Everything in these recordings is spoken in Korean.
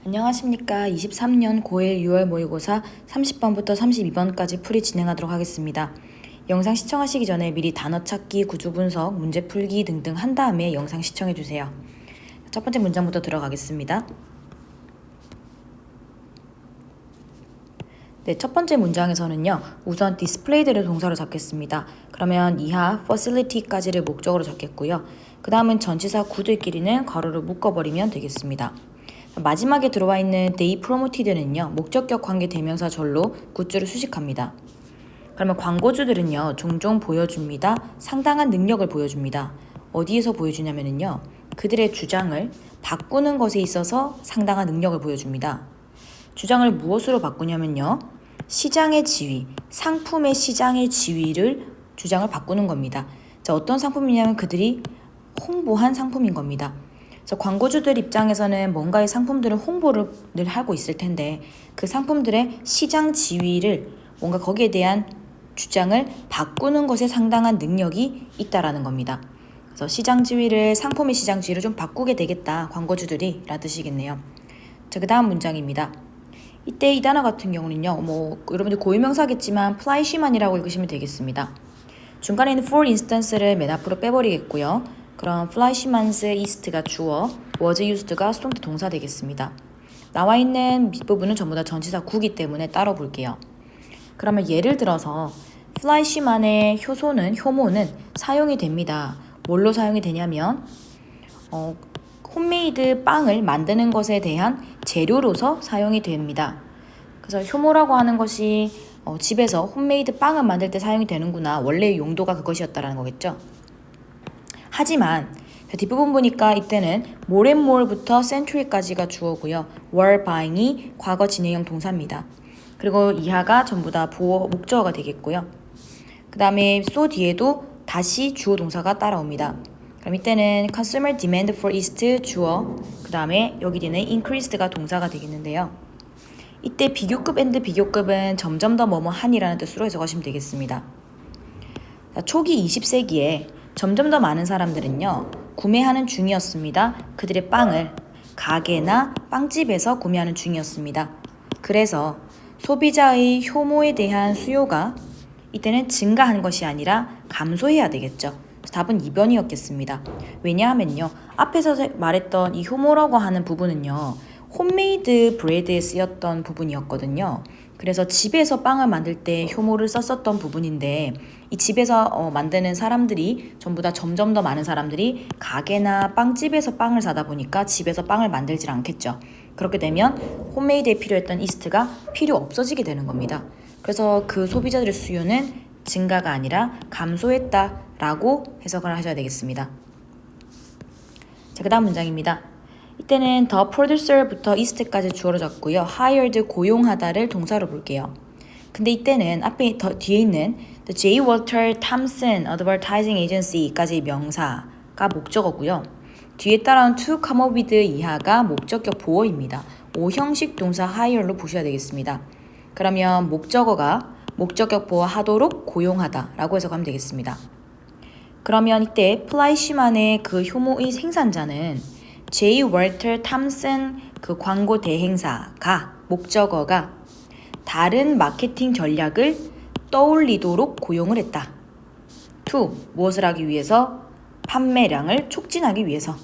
안녕하십니까. 23년 고1 6월 모의고사 30번부터 32번까지 풀이 진행하도록 하겠습니다. 영상 시청하시기 전에 미리 단어 찾기, 구조 분석, 문제 풀기 등등 한 다음에 영상 시청해주세요. 첫 번째 문장부터 들어가겠습니다. 네, 첫 번째 문장에서는요. 우선 display를 동사로 잡겠습니다. 그러면 이하 facility까지를 목적으로 잡겠고요. 그 다음은 전치사 could끼리는 괄호를 묶어버리면 되겠습니다. 마지막에 들어와 있는 they promoted는요. 목적격 관계 대명사 절로 굿즈를 수식합니다. 그러면 광고주들은요. 종종 보여줍니다. 상당한 능력을 보여줍니다. 어디에서 보여주냐면요. 그들의 주장을 바꾸는 것에 있어서 상당한 능력을 보여줍니다. 주장을 무엇으로 바꾸냐면요. 시장의 지위, 상품의 시장의 지위를 주장을 바꾸는 겁니다. 자, 어떤 상품이냐면 그들이 홍보한 상품인 겁니다. 그래서 광고주들 입장에서는 뭔가의 상품들을 홍보를 늘 하고 있을 텐데 그 상품들의 시장 지위를 뭔가 거기에 대한 주장을 바꾸는 것에 상당한 능력이 있다라는 겁니다. 그래서 시장 지위를 상품의 시장 지위를 좀 바꾸게 되겠다. 광고주들이 라는 뜻이겠네요. 자, 그 다음 문장입니다. 이때 이 단어 같은 경우는요. 여러분들 고유명사겠지만 플라이시만이라고 읽으시면 되겠습니다. 중간에 있는 for instance를 맨 앞으로 빼버리겠고요. 그럼 fleischmann's ist가 주어, was used가 수동태 동사 되겠습니다. 나와 있는 밑부분은 전부 다 전치사 구기 때문에 따로 볼게요. 그러면 예를 들어서 fleischmann의 효모는 사용이 됩니다. 뭘로 사용이 되냐면 홈메이드 빵을 만드는 것에 대한 재료로서 사용이 됩니다. 그래서 효모라고 하는 것이 집에서 홈메이드 빵을 만들 때 사용이 되는구나. 원래 용도가 그것이었다라는 거겠죠. 하지만 뒷부분 보니까 이때는 more and more부터 century까지가 주어고요. were buying이 과거 진행형 동사입니다. 그리고 이하가 전부 다 보어 목적어가 되겠고요. 그 다음에 so 뒤에도 다시 주어 동사가 따라옵니다. 그럼 이때는 consumer demand for yeast 주어, 그 다음에 여기 되는 increased가 동사가 되겠는데요. 이때 비교급 and 비교급은 점점 더 뭐뭐 한이라는 뜻으로 해석하시면 되겠습니다. 자, 초기 20세기에 점점 더 많은 사람들은요. 구매하는 중이었습니다. 그들의 빵을 가게나 빵집에서 구매하는 중이었습니다. 그래서 소비자의 효모에 대한 수요가 이때는 증가하는 것이 아니라 감소해야 되겠죠. 답은 2번이었겠습니다. 왜냐하면요. 앞에서 말했던 이 효모라고 하는 부분은요. 홈메이드 브레드에 쓰였던 부분이었거든요. 그래서 집에서 빵을 만들 때 효모를 썼었던 부분인데 이 집에서 만드는 사람들이 전부 다 점점 더 많은 사람들이 가게나 빵집에서 빵을 사다 보니까 집에서 빵을 만들질 않겠죠. 그렇게 되면 홈메이드에 필요했던 이스트가 필요 없어지게 되는 겁니다. 그래서 그 소비자들의 수요는 증가가 아니라 감소했다라고 해석을 하셔야 되겠습니다. 자, 그 다음 문장입니다. 이때는 the producer부터 ist까지 주어로 잡고요. hired 고용하다를 동사로 볼게요. 근데 이때는 앞에 뒤에 있는 the J. Walter Thompson Advertising Agency까지 명사가 목적어고요. 뒤에 따라온 to come up with 이하가 목적격 보어입니다. 5형식 동사 hire로 보셔야 되겠습니다. 그러면 목적어가 목적격 보어 하도록 고용하다 라고 해석하면 되겠습니다. 그러면 이때 플라이시만의 그 효모의 생산자는 J. Walter Thompson 그 광고 대행사가 목적어가 다른 마케팅 전략을 떠올리도록 고용을 했다. to 무엇을 하기 위해서? 판매량을 촉진하기 위해서.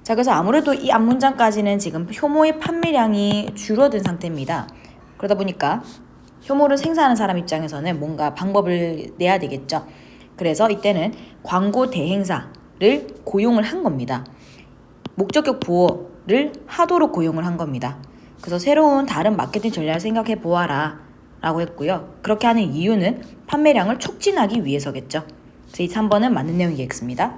자, 그래서 아무래도 이 앞문장까지는 지금 효모의 판매량이 줄어든 상태입니다. 그러다 보니까 효모를 생산하는 사람 입장에서는 뭔가 방법을 내야 되겠죠. 그래서 이때는 광고 대행사를 고용을 한 겁니다. 목적격 보어를 하도록 고용을 한 겁니다. 그래서 새로운 다른 마케팅 전략을 생각해 보아라 라고 했고요. 그렇게 하는 이유는 판매량을 촉진하기 위해서겠죠. 그래서 이 3번은 맞는 내용이겠습니다.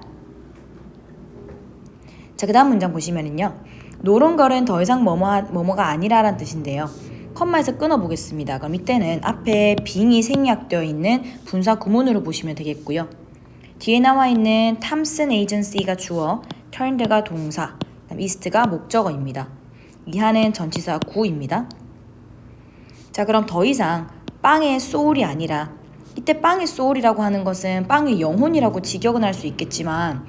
자, 그 다음 문장 보시면은요. 노론걸은 더 이상 뭐뭐가 아니라라는 뜻인데요. 컴마에서 끊어보겠습니다. 그럼 이때는 앞에 빙이 생략되어 있는 분사 구문으로 보시면 되겠고요. 뒤에 나와 있는 탐슨 에이전시가 주어, turned가 동사, ist가 목적어입니다. 이하는 전치사 구입니다. 자, 그럼 더 이상 빵의 soul이 아니라 이때 빵의 soul이라고 하는 것은 빵의 영혼이라고 직역은 할 수 있겠지만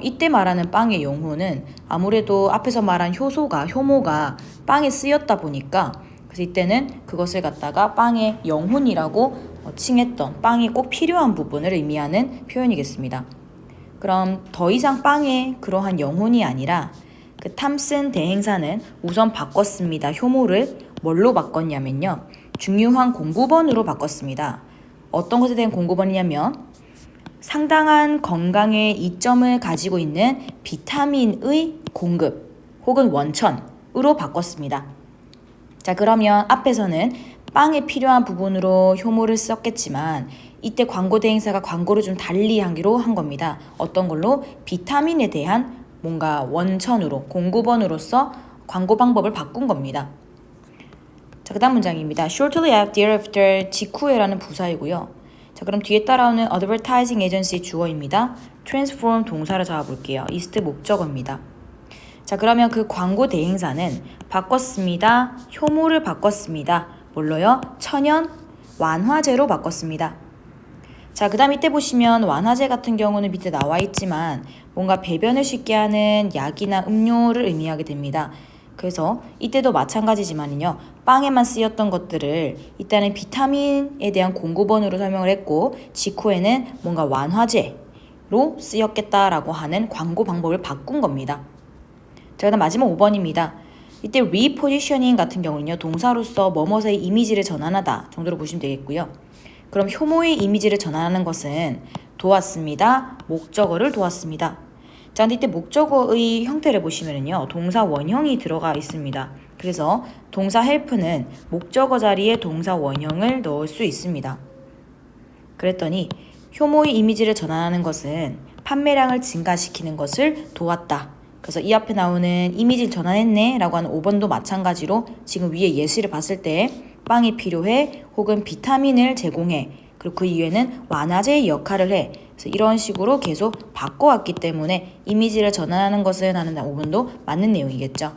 이때 말하는 빵의 영혼은 아무래도 앞에서 말한 효모가 빵에 쓰였다 보니까 그래서 이때는 그것을 갖다가 빵의 영혼이라고 칭했던 빵이 꼭 필요한 부분을 의미하는 표현이겠습니다. 그럼 더 이상 빵의 그러한 영혼이 아니라 그 탐슨 대행사는 우선 바꿨습니다. 효모를 뭘로 바꿨냐면요. 중요한 공급원으로 바꿨습니다. 어떤 것에 대한 공급원이냐면 상당한 건강의 이점을 가지고 있는 비타민의 공급 혹은 원천으로 바꿨습니다. 자, 그러면 앞에서는 빵에 필요한 부분으로 효모를 썼겠지만 이때 광고 대행사가 광고를 좀 달리하기로 한 겁니다. 어떤 걸로? 비타민에 대한 뭔가 원천으로 공급원으로서 광고 방법을 바꾼 겁니다. 자, 그 다음 문장입니다. Shortly after 직후에라는 부사이고요. 자, 그럼 뒤에 따라오는 advertising agency 주어입니다. transform 동사를 잡아볼게요. ist 목적어입니다. 자, 그러면 그 광고 대행사는 바꿨습니다. 효모를 바꿨습니다. 뭘로요? 천연 완화제로 바꿨습니다. 자, 그 다음 이때 보시면 완화제 같은 경우는 밑에 나와 있지만 뭔가 배변을 쉽게 하는 약이나 음료를 의미하게 됩니다. 그래서 이때도 마찬가지지만요. 빵에만 쓰였던 것들을 이때는 비타민에 대한 공급원으로 설명을 했고 직후에는 뭔가 완화제로 쓰였겠다라고 하는 광고 방법을 바꾼 겁니다. 자, 그다음 마지막 5번입니다. 이때 repositioning 같은 경우는요. 동사로서 뭐뭐의 이미지를 전환하다 정도로 보시면 되겠고요. 그럼 효모의 이미지를 전환하는 것은 도왔습니다. 목적어를 도왔습니다. 자, 근데 이때 목적어의 형태를 보시면은요. 동사 원형이 들어가 있습니다. 그래서 동사 help는 목적어 자리에 동사 원형을 넣을 수 있습니다. 그랬더니 효모의 이미지를 전환하는 것은 판매량을 증가시키는 것을 도왔다. 그래서 이 앞에 나오는 이미지를 전환했네 라고 하는 5번도 마찬가지로 지금 위에 예시를 봤을 때 빵이 필요해 혹은 비타민을 제공해 그리고 그 이후에는 완화제의 역할을 해. 그래서 이런 식으로 계속 바꿔왔기 때문에 이미지를 전환하는 것은 하는 5번도 맞는 내용이겠죠.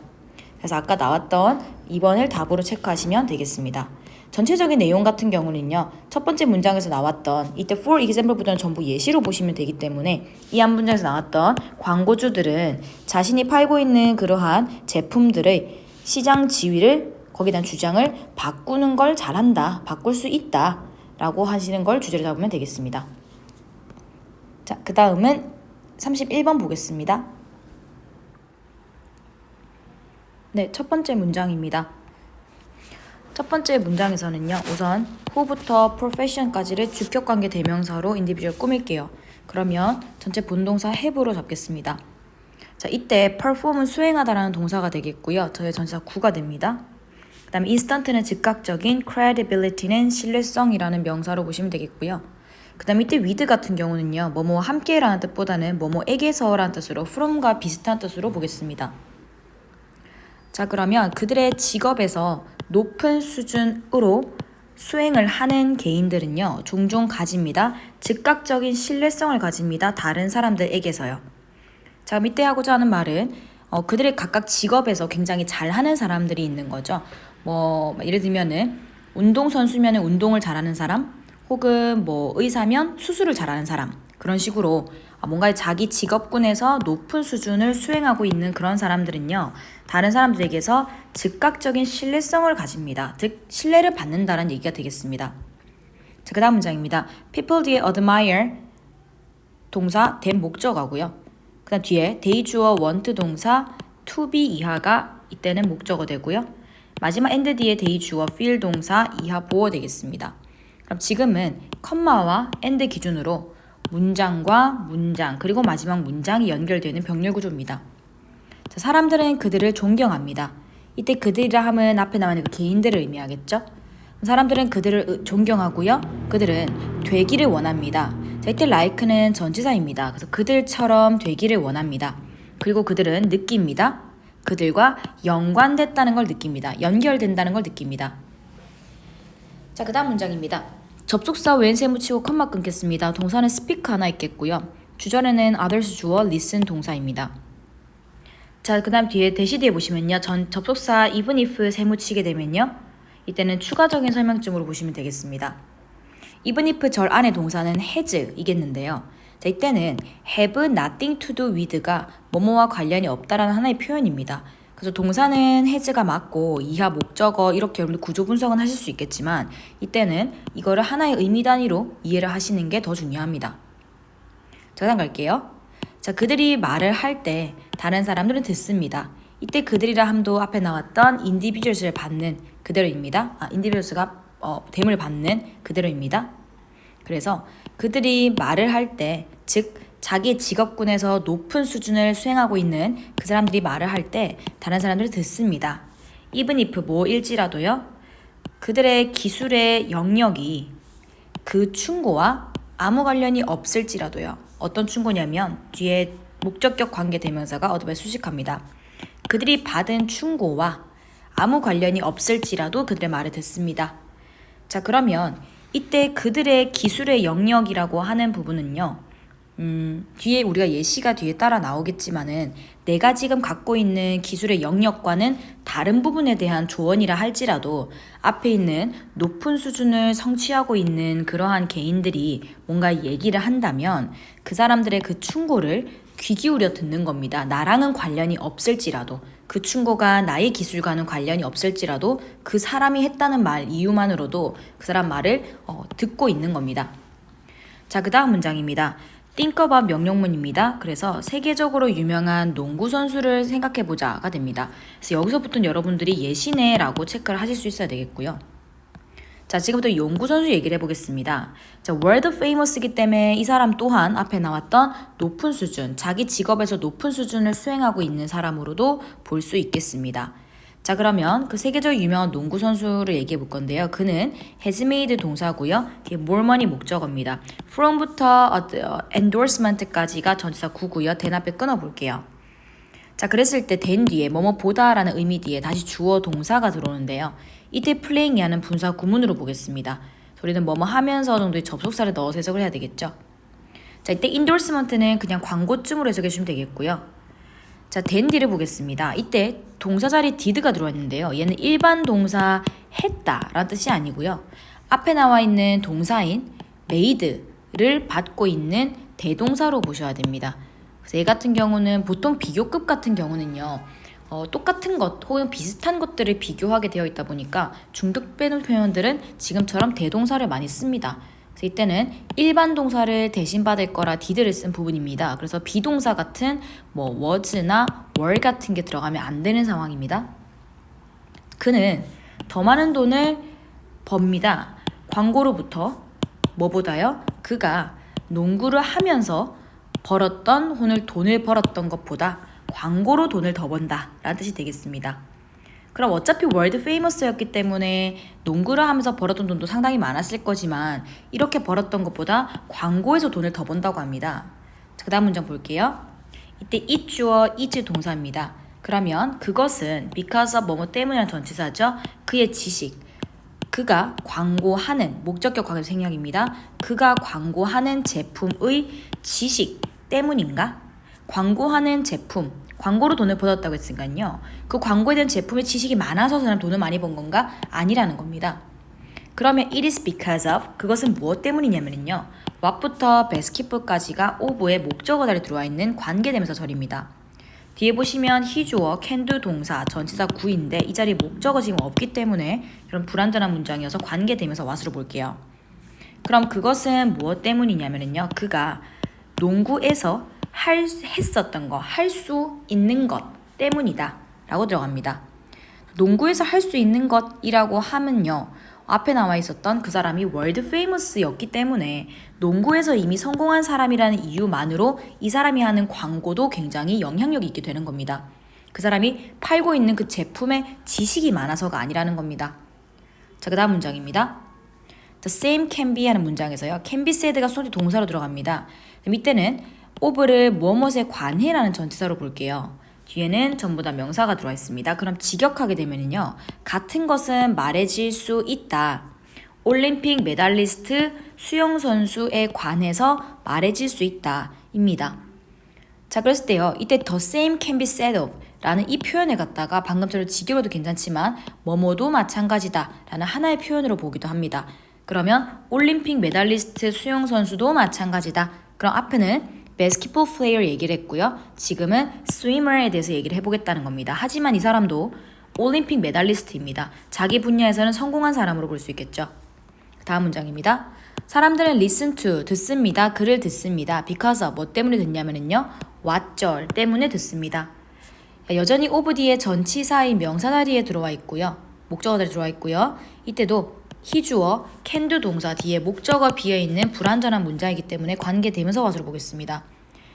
그래서 아까 나왔던 2번을 답으로 체크하시면 되겠습니다. 전체적인 내용 같은 경우는요. 첫 번째 문장에서 나왔던 이때 for example부터는 전부 예시로 보시면 되기 때문에 이 한 문장에서 나왔던 광고주들은 자신이 팔고 있는 그러한 제품들의 시장 지위를 거기에 대한 주장을 바꾸는 걸 잘한다. 바꿀 수 있다. 라고 하시는 걸 주제로 잡으면 되겠습니다. 자, 그 다음은 31번 보겠습니다. 네, 첫 번째 문장입니다. 첫 번째 문장에서는요. 우선 who부터 profession까지를 주격관계 대명사로 individual 꾸밀게요. 그러면 전체 본동사 have로 잡겠습니다. 자, 이때 perform은 수행하다라는 동사가 되겠고요. 저의 전치사 구가 됩니다. 그 다음에 instant는 즉각적인, credibility는 신뢰성이라는 명사로 보시면 되겠고요. 그 다음에 이때 with 같은 경우는요. 뭐뭐와 함께라는 뜻보다는 뭐뭐에게서라는 뜻으로 from과 비슷한 뜻으로 보겠습니다. 자, 그러면 그들의 직업에서 높은 수준으로 수행을 하는 개인들은요. 종종 가집니다. 즉각적인 신뢰성을 가집니다. 다른 사람들에게서요. 자, 밑에 하고자 하는 말은 그들의 각각 직업에서 굉장히 잘하는 사람들이 있는 거죠. 뭐 예를 들면은 운동선수면 운동을 잘하는 사람 혹은 뭐 의사면 수술을 잘하는 사람 그런 식으로 뭔가 자기 직업군에서 높은 수준을 수행하고 있는 그런 사람들은요. 다른 사람들에게서 즉각적인 신뢰성을 가집니다. 즉 신뢰를 받는다는 얘기가 되겠습니다. 자, 그 다음 문장입니다. people 뒤에 admire 동사 된 목적어고요. 그 다음 뒤에 they 주어 want 동사 to be 이하가 이때는 목적어 되고요. 마지막 and 뒤에 they 주어 feel 동사 이하 보어 되겠습니다. 그럼 지금은 컴마와 and 기준으로 문장과 문장 그리고 마지막 문장이 연결되는 병렬 구조입니다. 자, 사람들은 그들을 존경합니다. 이때 그들이라 하면 앞에 나와 있는 그 개인들을 의미하겠죠. 사람들은 그들을 존경하고요. 그들은 되기를 원합니다. 자, 이때 like는 전치사입니다. 그래서 그들처럼 되기를 원합니다. 그리고 그들은 느낍니다. 그들과 연관됐다는 걸 느낍니다. 연결된다는 걸 느낍니다. 자, 그 다음 문장입니다. 접속사 웬 세무치고 컴마 끊겠습니다. 동사는 speak 하나 있겠고요. 주절에는 others 주어 listen 동사입니다. 자, 그 다음 뒤에 대시 뒤에 보시면요. 접속사 even if 세무치게 되면요. 이때는 추가적인 설명증으로 보시면 되겠습니다. even if 절 안에 동사는 has 이겠는데요. 자, 이때는 have nothing to do with가 뭐뭐와 관련이 없다라는 하나의 표현입니다. 그래서 동사는 has가 맞고 이하 목적어 이렇게 여러분들 구조 분석은 하실 수 있겠지만 이때는 이거를 하나의 의미 단위로 이해를 하시는 게 더 중요합니다. 자, 다음 갈게요. 자, 그들이 말을 할 때 다른 사람들은 듣습니다. 이때 그들이라 함도 앞에 나왔던 individuals를 받는 그대로입니다. individuals가 됨을 받는 그대로입니다. 그래서 그들이 말을 할 때, 즉 자기 직업군에서 높은 수준을 수행하고 있는 그 사람들이 말을 할 때 다른 사람들이 듣습니다. even if 뭐일지라도요. 그들의 기술의 영역이 그 충고와 아무 관련이 없을지라도요. 어떤 충고냐면 뒤에 목적격 관계 대명사가 어드바이스 수식합니다. 그들이 받은 충고와 아무 관련이 없을지라도 그들의 말을 듣습니다. 자, 그러면 이때 그들의 기술의 영역이라고 하는 부분은요. 뒤에 우리가 예시가 뒤에 따라 나오겠지만은 내가 지금 갖고 있는 기술의 영역과는 다른 부분에 대한 조언이라 할지라도 앞에 있는 높은 수준을 성취하고 있는 그러한 개인들이 뭔가 얘기를 한다면 그 사람들의 그 충고를 귀 기울여 듣는 겁니다. 나랑은 관련이 없을지라도 그 충고가 나의 기술과는 관련이 없을지라도 그 사람이 했다는 말 이유만으로도 그 사람 말을 듣고 있는 겁니다. 자, 그 다음 문장입니다. think about 명령문입니다. 그래서 세계적으로 유명한 농구 선수를 생각해보자가 됩니다. 그래서 여기서부터는 여러분들이 예시네라고 체크를 하실 수 있어야 되겠고요. 자, 지금부터 농구 선수 얘기를 해보겠습니다. 자, world famous이기 때문에 이 사람 또한 앞에 나왔던 높은 수준, 자기 직업에서 높은 수준을 수행하고 있는 사람으로도 볼 수 있겠습니다. 자, 그러면 그 세계적으로 유명한 농구 선수를 얘기해 볼 건데요. 그는 has made 동사고요. 뒤에 more money 목적어입니다. from부터 endorsement까지가 전치사 구고요. then 앞에 끊어볼게요. 자, 그랬을 때 then 뒤에 뭐뭐 보다라는 의미 뒤에 다시 주어 동사가 들어오는데요. 이때 playing이 하는 분사 구문으로 보겠습니다. 우리는 뭐뭐 하면서 정도의 접속사를 넣어서 해석을 해야 되겠죠. 자, 이때 endorsement는 그냥 광고쯤으로 해석해 주시면 되겠고요. 자, then 뒤를 보겠습니다. 이때 동사 자리 did가 들어와 있는데요. 얘는 일반 동사 했다 라는 뜻이 아니고요. 앞에 나와 있는 동사인 made를 받고 있는 대동사로 보셔야 됩니다. 그래서 얘 같은 경우는 보통 비교급 같은 경우는요. 똑같은 것 혹은 비슷한 것들을 비교하게 되어 있다 보니까 중독되는 표현들은 지금처럼 대동사를 많이 씁니다. 그래서 이때는 일반 동사를 대신 받을 거라 did를 쓴 부분입니다. 그래서 비동사 같은 뭐 was나 were 같은 게 들어가면 안 되는 상황입니다. 그는 더 많은 돈을 법니다. 광고로부터 뭐보다요? 그가 농구를 하면서 벌었던 돈을 벌었던 것보다 광고로 돈을 더 번다 라는 뜻이 되겠습니다. 그럼 어차피 월드 페이머스였기 때문에 농구를 하면서 벌었던 돈도 상당히 많았을 거지만 이렇게 벌었던 것보다 광고에서 돈을 더 번다고 합니다. 그 다음 문장 볼게요. 이때 it 주어 is 동사입니다. 그러면 그것은 because of 뭐뭐 때문이라는 전치사죠. 그의 지식, 그가 광고하는 목적격 관계 생략입니다. 그가 광고하는 제품의 지식 때문인가? 광고하는 제품, 광고로 돈을 벌었다고 했으니까요. 그 광고에 대한 제품의 지식이 많아서 사람 돈을 많이 번 건가? 아니라는 겁니다. 그러면 it is because of 그것은 무엇 때문이냐면요. what부터 basketball까지가 of의 목적어 자리에 들어와 있는 관계대명사 절입니다. 뒤에 보시면 he 주어 can do 동사 전치사 구인데 이 자리에 목적어 지금 없기 때문에 이런 불완전한 문장이어서 관계대명사 what으로 볼게요. 그럼 그것은 무엇 때문이냐면요. 그가 농구에서 했었던 거, 할 수 있는 것 때문이다 라고 들어갑니다. 농구에서 할 수 있는 것이라고 하면요. 앞에 나와 있었던 그 사람이 월드 페이머스였기 때문에 농구에서 이미 성공한 사람이라는 이유만으로 이 사람이 하는 광고도 굉장히 영향력이 있게 되는 겁니다. 그 사람이 팔고 있는 그 제품의 지식이 많아서가 아니라는 겁니다. 자, 그 다음 문장입니다. The same can be 하는 문장에서요. can be said가 수동태 동사로 들어갑니다. 이때는 of를 무엇에 관해라는 전치사로 볼게요. 뒤에는 전부 다 명사가 들어와 있습니다. 그럼 직역하게 되면요. 같은 것은 말해질 수 있다. 올림픽 메달리스트 수영 선수에 관해서 말해질 수 있다. 입니다. 자, 그랬을 때요. 이때 the same can be said of 라는 이 표현을 갖다가 방금처럼 직역해도 괜찮지만 뭐뭐도 마찬가지다 라는 하나의 표현으로 보기도 합니다. 그러면 올림픽 메달리스트 수영 선수도 마찬가지다. 그럼 앞에는 basketball player 얘기를 했고요. 지금은 swimmer에 대해서 얘기를 해보겠다는 겁니다. 하지만 이 사람도 올림픽 메달리스트입니다. 자기 분야에서는 성공한 사람으로 볼 수 있겠죠. 다음 문장입니다. 사람들은 listen to, 듣습니다. 그를 듣습니다. because of, 뭐 때문에 듣냐면요. 왓절 때문에 듣습니다. 여전히 of 뒤에 전치사인 명사 자리에 들어와 있고요. 목적어 자리에 들어와 있고요. 이때도 he 주어, can do 동사 뒤에 목적어 비어있는 불완전한 문장이기 때문에 관계 대명사 과수로 보겠습니다.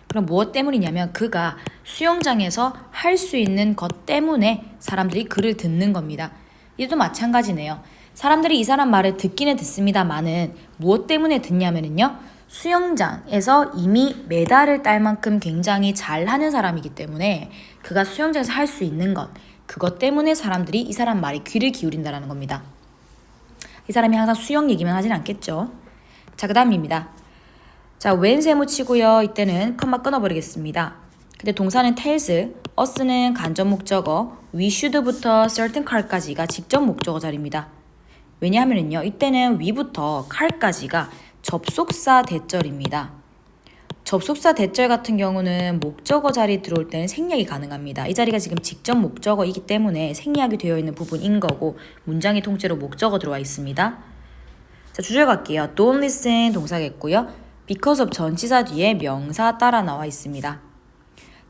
그럼 무엇 때문이냐면 그가 수영장에서 할 수 있는 것 때문에 사람들이 그를 듣는 겁니다. 이도 마찬가지네요. 사람들이 이 사람 말을 듣기는 듣습니다만은 무엇 때문에 듣냐면요. 수영장에서 이미 메달을 딸 만큼 굉장히 잘하는 사람이기 때문에 그가 수영장에서 할 수 있는 것, 그것 때문에 사람들이 이 사람 말에 귀를 기울인다는 겁니다. 이 사람이 항상 수영 얘기만 하진 않겠죠. 자, 그 다음입니다. 자, when 세무치고요. 이때는 컴마 끊어버리겠습니다. 근데 동사는 tells, us는 간접 목적어, we should부터 certain car까지가 직접 목적어 자리입니다. 왜냐하면요. 이때는 we부터 car까지가 접속사 대절입니다. 접속사 대절 같은 경우는 목적어 자리에 들어올 때는 생략이 가능합니다. 이 자리가 지금 직접 목적어이기 때문에 생략이 되어 있는 부분인 거고 문장의 통째로 목적어 들어와 있습니다. 자, 주절 갈게요. Don't listen 동사겠고요. because of 전치사 뒤에 명사 따라 나와 있습니다.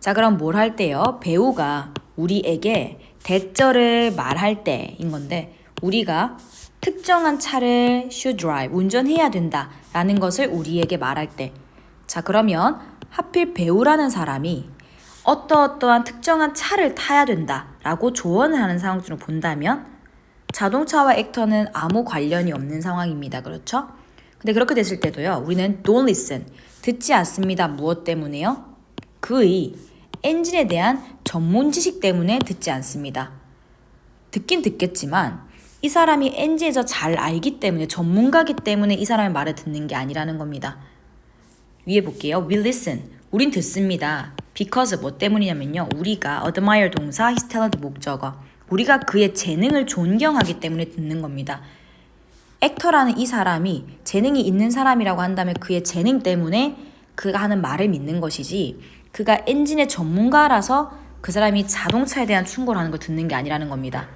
자, 그럼 뭘 할 때요? 배우가 우리에게 대절을 말할 때인 건데 우리가 특정한 차를 should drive, 운전해야 된다 라는 것을 우리에게 말할 때 자, 그러면 하필 배우라는 사람이 어떠한 특정한 차를 타야 된다 라고 조언을 하는 상황 중을 본다면 자동차와 액터는 아무 관련이 없는 상황입니다. 그렇죠? 근데 그렇게 됐을 때도요. 우리는 don't listen, 듣지 않습니다. 무엇 때문에요? 그의 엔진에 대한 전문 지식 때문에 듣지 않습니다. 듣긴 듣겠지만 이 사람이 엔진에서 잘 알기 때문에 전문가기 때문에 이 사람의 말을 듣는 게 아니라는 겁니다. 위에 볼게요. We listen. 우린 듣습니다. because 뭐 때문이냐면요. 우리가 admire 동사, his talent 목적어. 우리가 그의 재능을 존경하기 때문에 듣는 겁니다. 액터라는 이 사람이 재능이 있는 사람이라고 한다면 그의 재능 때문에 그가 하는 말을 믿는 것이지 그가 엔진의 전문가라서 그 사람이 자동차에 대한 충고를 하는 걸 듣는 게 아니라는 겁니다.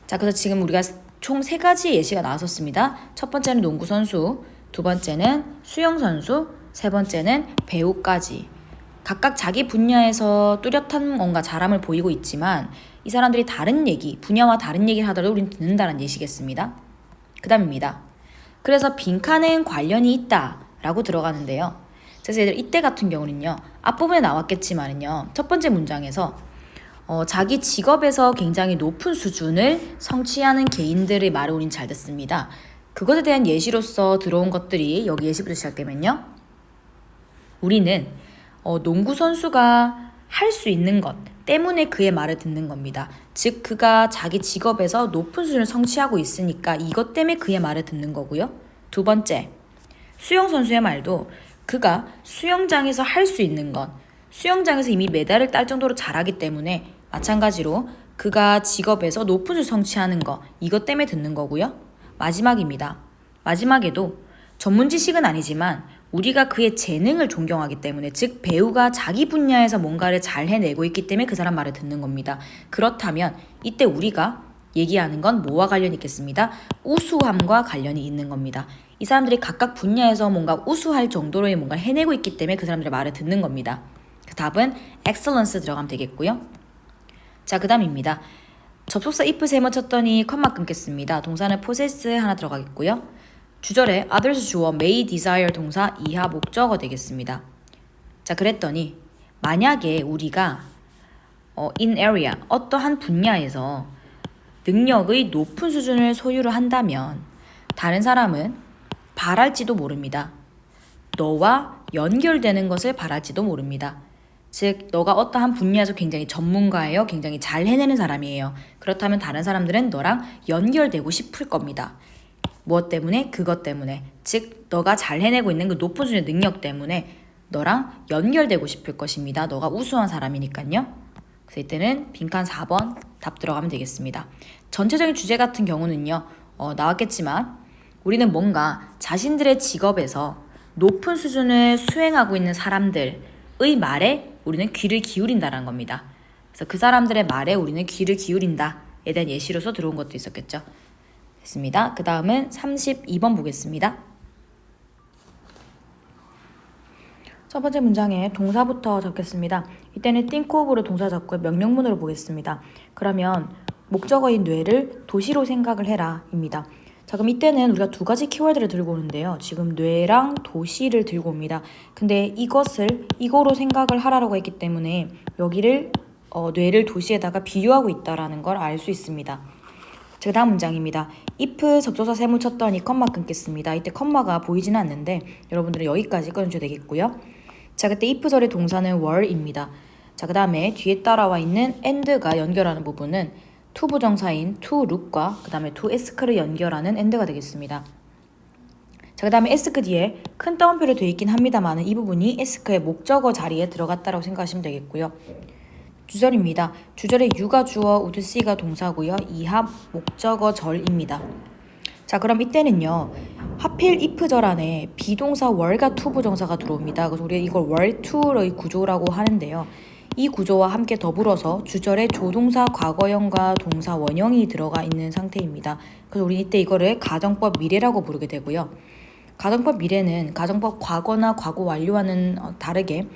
자, 그래서 지금 우리가 총 3가지 예시가 나왔었습니다. 첫 번째는 농구 선수, 두 번째는 수영 선수, 세 번째는 배우까지. 각각 자기 분야에서 뚜렷한 뭔가 잘함을 보이고 있지만 이 사람들이 다른 얘기, 분야와 다른 얘기를 하더라도 우린 듣는다는 예시겠습니다. 그 다음입니다. 그래서 빈칸은 관련이 있다 라고 들어가는데요. 그래서 이때 같은 경우는요. 앞부분에 나왔겠지만은요. 첫 번째 문장에서 자기 직업에서 굉장히 높은 수준을 성취하는 개인들의 말을 우린 잘 듣습니다. 그것에 대한 예시로서 들어온 것들이 여기 예시부터 시작되면요. 우리는 농구 선수가 할 수 있는 것 때문에 그의 말을 듣는 겁니다. 즉 그가 자기 직업에서 높은 수준을 성취하고 있으니까 이것 때문에 그의 말을 듣는 거고요. 두 번째, 수영 선수의 말도 그가 수영장에서 할 수 있는 것, 수영장에서 이미 메달을 딸 정도로 잘하기 때문에 마찬가지로 그가 직업에서 높은 수준을 성취하는 것, 이것 때문에 듣는 거고요. 마지막입니다. 마지막에도 전문 지식은 아니지만 우리가 그의 재능을 존경하기 때문에 즉 배우가 자기 분야에서 뭔가를 잘 해내고 있기 때문에 그 사람 말을 듣는 겁니다. 그렇다면 이때 우리가 얘기하는 건 뭐와 관련이 있겠습니다? 우수함과 관련이 있는 겁니다. 이 사람들이 각각 분야에서 뭔가 우수할 정도로의 뭔가를 해내고 있기 때문에 그 사람들의 말을 듣는 겁니다. 그 답은 excellence 들어가면 되겠고요. 자, 그 다음입니다. 접속사 if 세번 쳤더니 컴마 끊겠습니다. 동사는 possess 하나 들어가겠고요. 주절에 others 주어 may desire 동사 이하 목적어 되겠습니다. 자, 그랬더니 만약에 우리가 in area 어떠한 분야에서 능력의 높은 수준을 소유를 한다면 다른 사람은 바랄지도 모릅니다. 너와 연결되는 것을 바랄지도 모릅니다. 즉 너가 어떠한 분야에서 굉장히 전문가예요. 굉장히 잘 해내는 사람이에요. 그렇다면 다른 사람들은 너랑 연결되고 싶을 겁니다. 무엇 때문에? 그것 때문에. 즉 너가 잘 해내고 있는 그 높은 수준의 능력 때문에 너랑 연결되고 싶을 것입니다. 너가 우수한 사람이니까요. 그래서 이때는 빈칸 4번 답 들어가면 되겠습니다. 전체적인 주제 같은 경우는요. 나왔겠지만 우리는 뭔가 자신들의 직업에서 높은 수준을 수행하고 있는 사람들의 말에 우리는 귀를 기울인다는 겁니다. 그래서 그 사람들의 말에 우리는 귀를 기울인다에 대한 예시로서 들어온 것도 있었겠죠. 됐습니다. 그 다음은 32번 보겠습니다. 첫 번째 문장에 동사부터 적겠습니다. 이때는 think of로 동사 적고요. 명령문으로 보겠습니다. 그러면 목적어인 뇌를 도시로 생각을 해라 입니다. 자, 그럼 이때는 우리가 두 가지 키워드를 들고 오는데요. 지금 뇌랑 도시를 들고 옵니다. 근데 이것을 이거로 생각을 하라고 했기 때문에 여기를 뇌를 도시에다가 비유하고 있다는 걸 알 수 있습니다. 자, 다음 문장입니다. if 접속사 세모 쳤더니 컴마 끊겠습니다. 이때 컴마가 보이지는 않는데 여러분들은 여기까지 끊어줘야 되겠고요. 자, 그때 if절의 동사는 were입니다. 자, 그 다음에 뒤에 따라와 있는 and가 연결하는 부분은 to 부정사인 to look과 그 다음에 to ask를 연결하는 and가 되겠습니다. 자, 그 다음에 ask 뒤에 큰 따옴표로 되어 있긴 합니다만 이 부분이 ask의 목적어 자리에 들어갔다고 생각하시면 되겠고요. 주절입니다. 주절에 you가 주어, would see가 동사고요. 이하 목적어 절입니다. 자, 그럼 이때는요. 하필 if절 안에 비동사 were가 to 부정사가 들어옵니다. 그래서 우리가 이걸 were to의 구조라고 하는데요. 이 구조와 함께 더불어서 주절에 조동사 과거형과 동사 원형이 들어가 있는 상태입니다. 그래서 우리 이때 이거를 가정법 미래라고 부르게 되고요. 가정법 미래는 가정법 과거나 과거 완료와는 다르게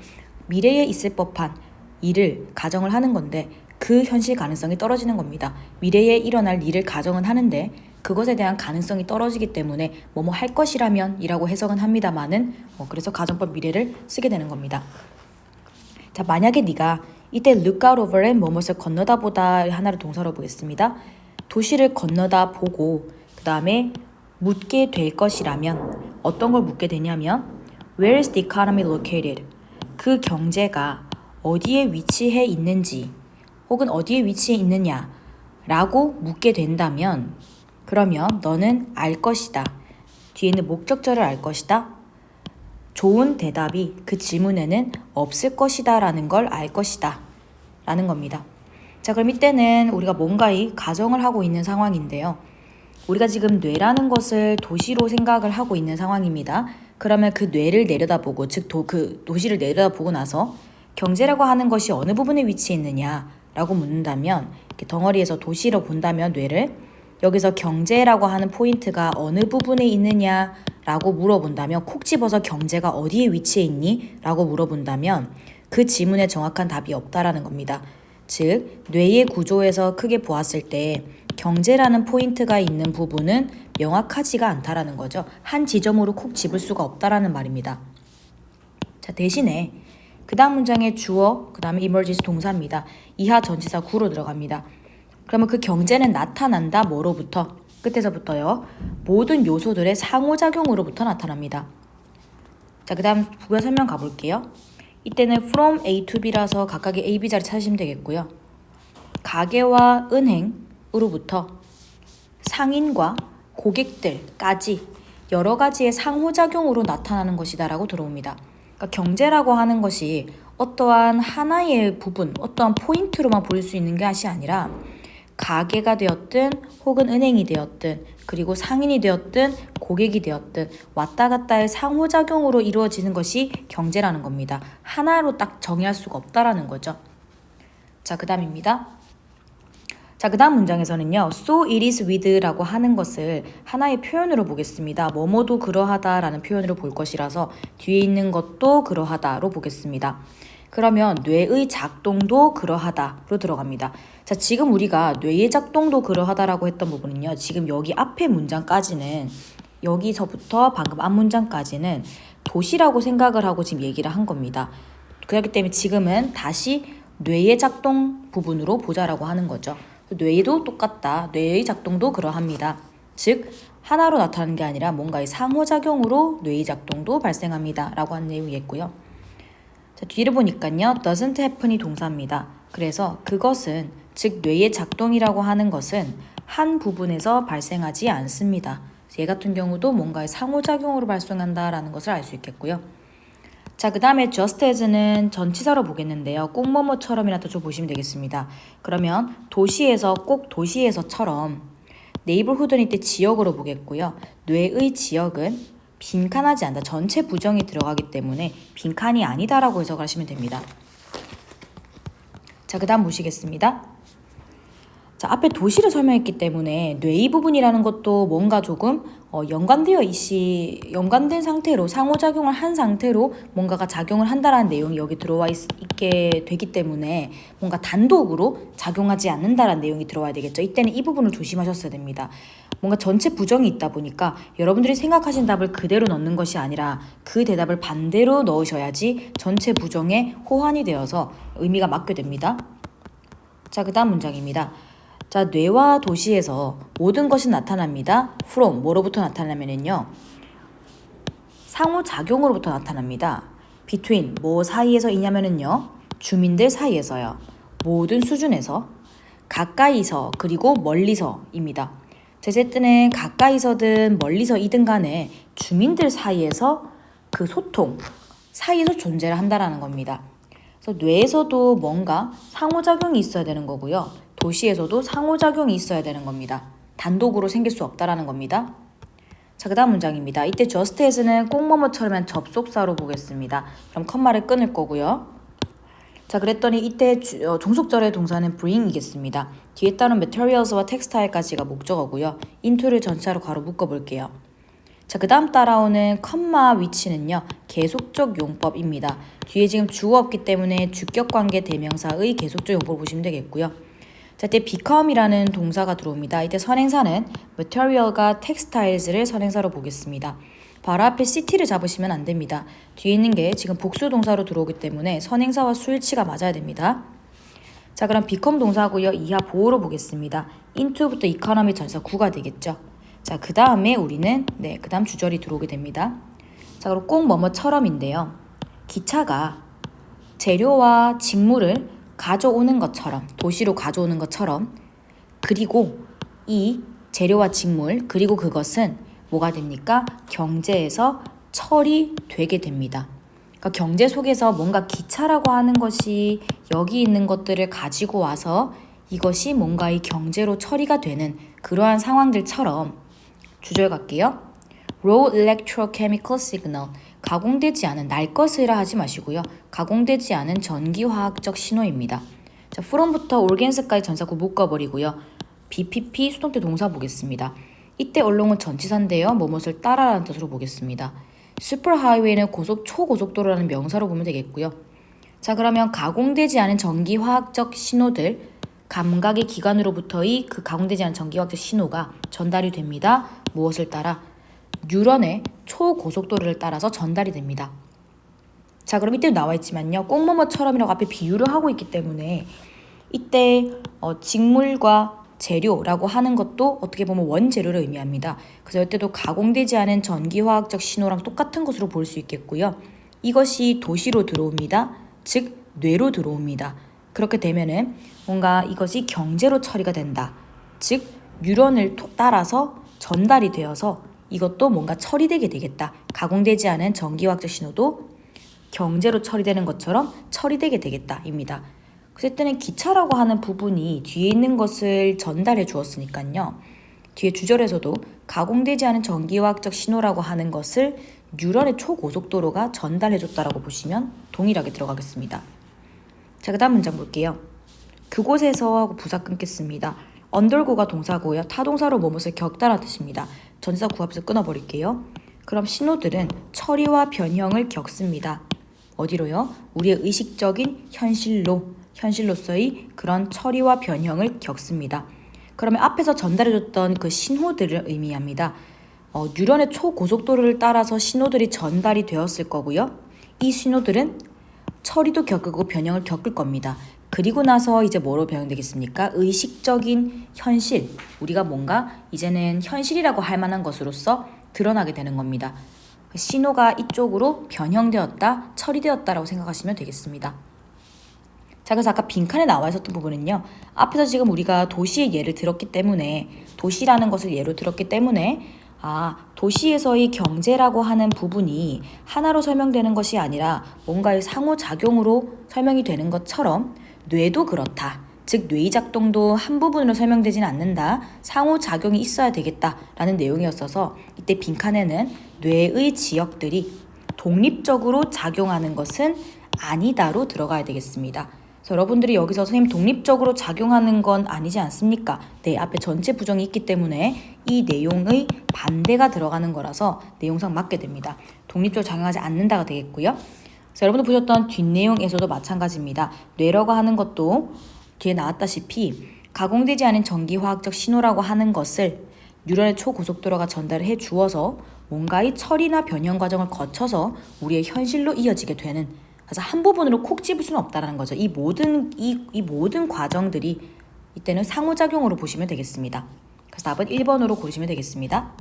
미래에 있을 법한 일을 가정을 하는 건데 그 현실 가능성이 떨어지는 겁니다. 미래에 일어날 일을 가정은 하는데 그것에 대한 가능성이 떨어지기 때문에 뭐뭐 할 것이라면 이라고 해석은 합니다만은 그래서 가정법 미래를 쓰게 되는 겁니다. 자, 만약에 네가 이때 look out over에 뭐뭇을 건너다 보다 하나를 동사로 보겠습니다. 도시를 건너다 보고 그 다음에 묻게 될 것이라면 어떤 걸 묻게 되냐면 Where is the economy located? 그 경제가 어디에 위치해 있는지 혹은 어디에 위치해 있느냐 라고 묻게 된다면 그러면 너는 알 것이다. 뒤에 있는 목적절을 알 것이다. 좋은 대답이 그 질문에는 없을 것이다 라는 걸 알 것이다 라는 겁니다. 자, 그럼 이때는 우리가 뭔가의 가정을 하고 있는 상황인데요. 우리가 지금 뇌라는 것을 도시로 생각을 하고 있는 상황입니다. 그러면 그 뇌를 내려다보고 즉 그 도시를 내려다보고 나서 경제라고 하는 것이 어느 부분에 위치해 있느냐라고 묻는다면 이렇게 덩어리에서 도시로 본다면 뇌를 여기서 경제라고 하는 포인트가 어느 부분에 있느냐라고 물어본다면 콕 집어서 경제가 어디에 위치해 있니? 라고 물어본다면 그 질문에 정확한 답이 없다라는 겁니다. 즉 뇌의 구조에서 크게 보았을 때 경제라는 포인트가 있는 부분은 명확하지가 않다라는 거죠. 한 지점으로 콕 집을 수가 없다라는 말입니다. 자, 대신에 그 다음 문장의 주어, 그 다음에 emerges 동사입니다. 이하 전치사 구로 들어갑니다. 그러면 그 경제는 나타난다 뭐로부터? 끝에서부터요. 모든 요소들의 상호작용으로부터 나타납니다. 자, 그 다음 부여 설명 가볼게요. 이때는 from A to B라서 각각의 A, B 자리 찾으시면 되겠고요. 가게와 은행으로부터 상인과 고객들까지 여러 가지의 상호작용으로 나타나는 것이다 라고 들어옵니다. 그러니까 경제라고 하는 것이 어떠한 하나의 부분, 어떠한 포인트로만 볼 수 있는 것이 아니라 가게가 되었든 혹은 은행이 되었든 그리고 상인이 되었든 고객이 되었든 왔다 갔다의 상호작용으로 이루어지는 것이 경제라는 겁니다. 하나로 딱 정의할 수가 없다라는 거죠. 자, 그 다음입니다. 자, 그 다음 문장에서는요. So it is with라고 하는 것을 하나의 표현으로 보겠습니다. 뭐뭐도 그러하다라는 표현으로 볼 것이라서 뒤에 있는 것도 그러하다로 보겠습니다. 그러면 뇌의 작동도 그러하다로 들어갑니다. 자, 지금 우리가 뇌의 작동도 그러하다라고 했던 부분은요. 지금 여기 앞에 문장까지는 여기서부터 방금 앞 문장까지는 도시라고 생각을 하고 지금 얘기를 한 겁니다. 그렇기 때문에 지금은 다시 뇌의 작동 부분으로 보자라고 하는 거죠. 뇌도 똑같다. 뇌의 작동도 그러합니다. 즉 하나로 나타나는 게 아니라 뭔가의 상호작용으로 뇌의 작동도 발생합니다. 라고 하는 내용이겠고요. 자, 뒤를 보니까요. doesn't happen이 동사입니다. 그래서 그것은 즉 뇌의 작동이라고 하는 것은 한 부분에서 발생하지 않습니다. 얘 같은 경우도 뭔가의 상호작용으로 발생한다라는 것을 알 수 있겠고요. 자, 그 다음에 just as는 전치사로 보겠는데요. 꼭 뭐뭐처럼이라도 좀 보시면 되겠습니다. 그러면 도시에서 꼭 도시에서처럼 neighborhood는 이때 지역으로 보겠고요. 뇌의 지역은 빈칸하지 않다. 전체 부정이 들어가기 때문에 빈칸이 아니다라고 해석하시면 됩니다. 자, 그 다음 보시겠습니다. 자, 앞에 도시를 설명했기 때문에 뇌의 부분이라는 것도 뭔가 조금 연관된 상태로 상호작용을 한 상태로 뭔가가 작용을 한다라는 내용이 여기 들어와 있게 되기 때문에 뭔가 단독으로 작용하지 않는다라는 내용이 들어와야 되겠죠. 이때는 이 부분을 조심하셨어야 됩니다. 뭔가 전체 부정이 있다 보니까 여러분들이 생각하신 답을 그대로 넣는 것이 아니라 그 대답을 반대로 넣으셔야지 전체 부정에 호환이 되어서 의미가 맞게 됩니다. 자, 그 다음 문장입니다. 자, 뇌와 도시에서 모든 것이 나타납니다. from 뭐로부터 나타나면은요, 상호작용으로부터 나타납니다. between 뭐 사이에서이냐면은요, 주민들 사이에서요. 모든 수준에서, 가까이서, 그리고 멀리서입니다. 제 때는 가까이서든 멀리서이든 간에 주민들 사이에서 그 소통 사이에서 존재를 한다라는 겁니다. 그래서 뇌에서도 뭔가 상호작용이 있어야 되는 거고요. 도시에서도 상호작용이 있어야 되는 겁니다. 단독으로 생길 수 없다라는 겁니다. 자, 그 다음 문장입니다. 이때 just as는 꼭 뭐뭐처럼 접속사로 보겠습니다. 그럼 컴마를 끊을 거고요. 자, 그랬더니 이때 종속절의 동사는 bring이겠습니다. 뒤에 따른 materials와 textile까지가 목적어고요. into를 전치사로 괄호 묶어볼게요. 자, 그 다음 따라오는 컴마 위치는요, 계속적 용법입니다. 뒤에 지금 주어 없기 때문에 주격관계 대명사의 계속적 용법을 보시면 되겠고요. 자, 이때 become이라는 동사가 들어옵니다. 이때 선행사는 material과 textiles를 선행사로 보겠습니다. 바로 앞에 city를 잡으시면 안 됩니다. 뒤에 있는 게 지금 복수 동사로 들어오기 때문에 선행사와 수일치가 맞아야 됩니다. 자, 그럼 become 동사고요. 이하 보호로 보겠습니다. into부터 economy 전사 9가 되겠죠. 자, 그 다음에 우리는 그 다음 주절이 들어오게 됩니다. 자, 그럼 꼭 뭐뭐처럼인데요. 기차가 재료와 직물을 가져오는 것처럼, 도시로 가져오는 것처럼, 그리고 이 재료와 직물, 그리고 그것은 뭐가 됩니까? 경제에서 처리되게 됩니다. 그러니까 경제 속에서 뭔가 기차라고 하는 것이 여기 있는 것들을 가지고 와서 이것이 뭔가 이 경제로 처리가 되는 그러한 상황들처럼, 주절 갈게요. Raw electrochemical signal, 가공되지 않은, 날 것이라 하지 마시고요. 가공되지 않은 전기화학적 신호입니다. 자, from부터 organs까지 전사구 묶어버리고요. BPP 수동태 동사 보겠습니다. 이때 얼롱은 전치사인데요. 뭐뭇을 따라라는 뜻으로 보겠습니다. 슈퍼하이웨이는 초고속도로라는 명사로 보면 되겠고요. 자, 그러면 가공되지 않은 전기화학적 신호들, 감각의 기관으로부터의 그 가공되지 않은 전기화학적 신호가 전달이 됩니다. 무엇을 따라? 뉴런의 초고속도로를 따라서 전달이 됩니다. 자, 그럼 이때 나와 있지만요. 꼭 뭐뭐처럼이라고 앞에 비유를 하고 있기 때문에 이때 직물과 재료라고 하는 것도 어떻게 보면 원재료를 의미합니다. 그래서 이때도 가공되지 않은 전기화학적 신호랑 똑같은 것으로 볼 수 있겠고요. 이것이 도시로 들어옵니다. 즉 뇌로 들어옵니다. 그렇게 되면은 뭔가 이것이 경제로 처리가 된다. 즉 뉴런을 따라서 전달이 되어서 이것도 뭔가 처리되게 되겠다. 가공되지 않은 전기화학적 신호도 경제로 처리되는 것처럼 처리되게 되겠다입니다. 그래서 때는 기차라고 하는 부분이 뒤에 있는 것을 전달해 주었으니까요. 뒤에 주절에서도 가공되지 않은 전기화학적 신호라고 하는 것을 뉴런의 초고속도로가 전달해 줬다라고 보시면 동일하게 들어가겠습니다. 자, 그 다음 문장 볼게요. 그곳에서 하고 부사 끊겠습니다. 언더고가 동사고요. 타동사로 뭐뭇을 겪다라는 뜻입니다. 전치사 구합에서 끊어버릴게요. 그럼 신호들은 처리와 변형을 겪습니다. 어디로요? 우리의 의식적인 현실로서의 그런 처리와 변형을 겪습니다. 그러면 앞에서 전달해줬던 그 신호들을 의미합니다. 뉴런의 초고속도로를 따라서 신호들이 전달이 되었을 거고요. 이 신호들은 처리도 겪고 변형을 겪을 겁니다. 그리고 나서 이제 뭐로 변형되겠습니까? 의식적인 현실, 우리가 뭔가 이제는 현실이라고 할 만한 것으로서 드러나게 되는 겁니다. 신호가 이쪽으로 변형되었다, 처리되었다라고 생각하시면 되겠습니다. 자, 그래서 아까 빈칸에 나와 있었던 부분은요. 앞에서 지금 우리가 도시의 예를 들었기 때문에, 도시라는 것을 예로 들었기 때문에 도시에서의 경제라고 하는 부분이 하나로 설명되는 것이 아니라 뭔가의 상호작용으로 설명이 되는 것처럼 뇌도 그렇다. 즉 뇌의 작동도 한 부분으로 설명되지는 않는다. 상호작용이 있어야 되겠다라는 내용이었어서 이때 빈칸에는 뇌의 지역들이 독립적으로 작용하는 것은 아니다로 들어가야 되겠습니다. 그래서 여러분들이 여기서 선생님 독립적으로 작용하는 건 아니지 않습니까? 네, 앞에 전체 부정이 있기 때문에 이 내용의 반대가 들어가는 거라서 내용상 맞게 됩니다. 독립적으로 작용하지 않는다가 되겠고요. 그래서 여러분들 보셨던 뒷내용에서도 마찬가지입니다. 뇌라고 하는 것도 뒤에 나왔다시피 가공되지 않은 전기화학적 신호라고 하는 것을 뉴런의 초고속도로가 전달을 해 주어서 뭔가의 처리나 변형 과정을 거쳐서 우리의 현실로 이어지게 되는, 그래서 한 부분으로 콕 집을 수는 없다라는 거죠. 이 모든 과정들이 이때는 상호작용으로 보시면 되겠습니다. 그래서 답은 1번으로 고르시면 되겠습니다.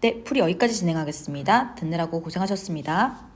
네, 풀이 여기까지 진행하겠습니다. 듣느라고 고생하셨습니다.